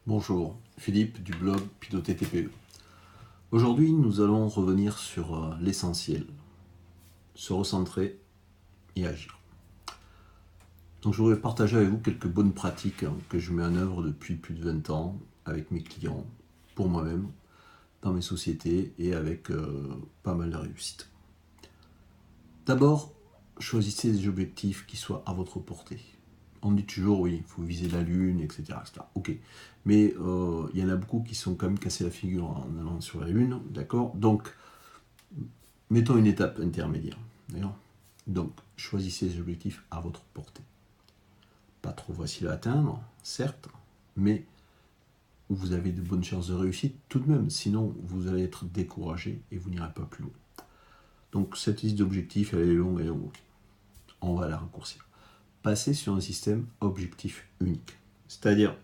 Bonjour, Philippe du blog Piloter TPE. Aujourd'hui, nous allons revenir sur l'essentiel, se recentrer et agir. Donc, je voudrais partager avec vous quelques bonnes pratiques que je mets en œuvre depuis plus de 20 ans avec mes clients, pour moi-même, dans mes sociétés et avec pas mal de réussite. D'abord, choisissez des objectifs qui soient à votre portée. On dit toujours, oui, il faut viser la Lune, etc. Ok. Mais il y en a beaucoup qui sont quand même cassés la figure en allant sur la Lune, d'accord. Donc, mettons une étape intermédiaire, d'accord. Donc, choisissez des objectifs à votre portée. Pas trop facile à atteindre, certes, mais où vous avez de bonnes chances de réussite tout de même. Sinon, vous allez être découragé et vous n'irez pas plus loin. Donc, cette liste d'objectifs, elle est longue, on va la raccourcir. Passer sur un système objectif unique. C'est-à-dire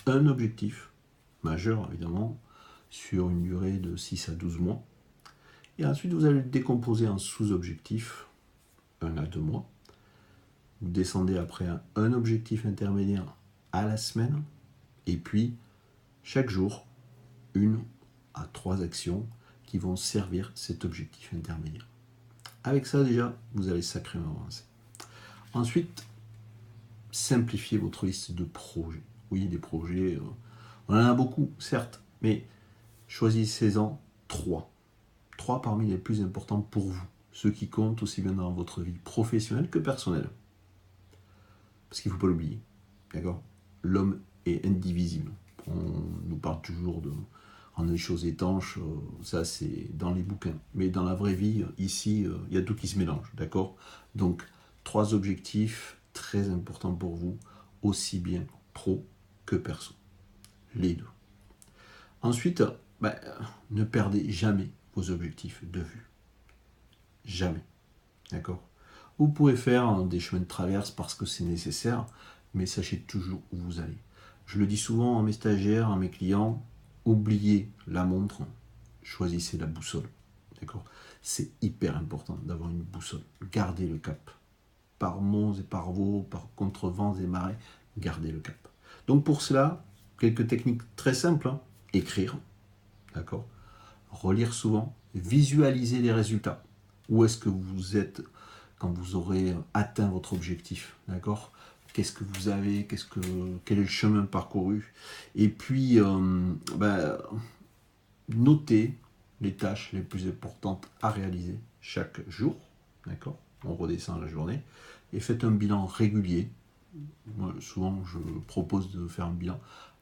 un objectif majeur, évidemment, sur une durée de 6 à 12 mois. Et ensuite, vous allez le décomposer en sous-objectifs, 1 à 2 mois. Vous descendez après un objectif intermédiaire à la semaine. Et puis, chaque jour, 1 à 3 actions qui vont servir cet objectif intermédiaire. Avec ça, déjà, vous allez sacrément avancer. Ensuite, simplifiez votre liste de projets. Oui, des projets, on en a beaucoup, certes, mais choisissez-en 3. 3 parmi les plus importants pour vous, ceux qui comptent aussi bien dans votre vie professionnelle que personnelle. Parce qu'il ne faut pas l'oublier, d'accord. L'homme est indivisible. On nous parle toujours de rendre les choses étanches, ça c'est dans les bouquins. Mais dans la vraie vie, ici, il y a tout qui se mélange, d'accord. Donc, 3 objectifs très importants pour vous, aussi bien pro que perso. Les deux. Ensuite, ne perdez jamais vos objectifs de vue. Jamais. D'accord. Vous pouvez faire des chemins de traverse parce que c'est nécessaire, mais sachez toujours où vous allez. Je le dis souvent à mes stagiaires, à mes clients, oubliez la montre, choisissez la boussole. D'accord. C'est hyper important d'avoir une boussole. Gardez le cap. Par monts et par vaux, par contre vents et marées, gardez le cap. Donc pour cela, quelques techniques très simples. Écrire, d'accord. Relire souvent, visualiser les résultats. Où est-ce que vous êtes quand vous aurez atteint votre objectif, d'accord. Qu'est-ce que vous avez, quel est le chemin parcouru. Et puis, notez les tâches les plus importantes à réaliser chaque jour, d'accord. On redescend la journée et faites un bilan régulier. Moi, souvent, je propose de faire un bilan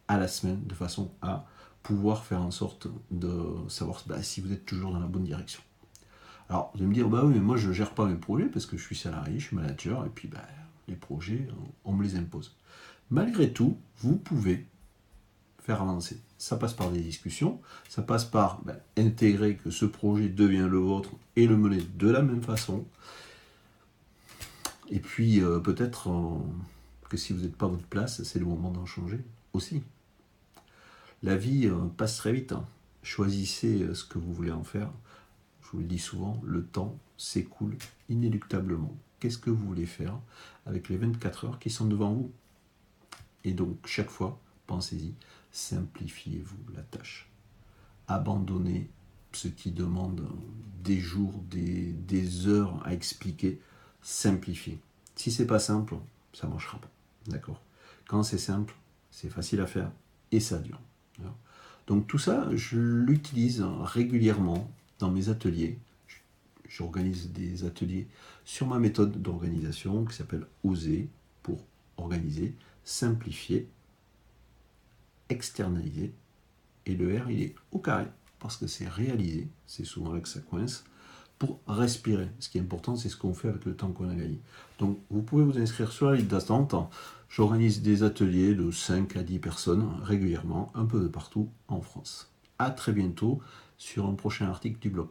à la semaine de façon à pouvoir faire en sorte de savoir si vous êtes toujours dans la bonne direction. Alors, vous allez me dire, oui, mais moi je ne gère pas mes projets parce que je suis salarié, je suis manager, et puis les projets, on me les impose. Malgré tout, vous pouvez faire avancer. Ça passe par des discussions, ça passe par intégrer que ce projet devient le vôtre et le mener de la même façon. Et puis, peut-être que si vous n'êtes pas à votre place, c'est le moment d'en changer aussi. La vie passe très vite. Choisissez ce que vous voulez en faire. Je vous le dis souvent, le temps s'écoule inéluctablement. Qu'est-ce que vous voulez faire avec les 24 heures qui sont devant vous? Et donc, chaque fois, pensez-y, simplifiez-vous la tâche. Abandonnez ce qui demande des jours, des heures à expliquer. Simplifiez. Si c'est pas simple, ça ne marchera pas. D'accord. Quand c'est simple, c'est facile à faire et ça dure. Donc tout ça, je l'utilise régulièrement dans mes ateliers. J'organise des ateliers sur ma méthode d'organisation qui s'appelle OSER, pour organiser, simplifier, externaliser. Et le R, il est au carré, parce que c'est réaliser, c'est souvent là que ça coince, pour respirer. Ce qui est important, c'est ce qu'on fait avec le temps qu'on a gagné. Donc, vous pouvez vous inscrire sur la liste d'attente. J'organise des ateliers de 5 à 10 personnes régulièrement, un peu de partout en France. À très bientôt sur un prochain article du blog.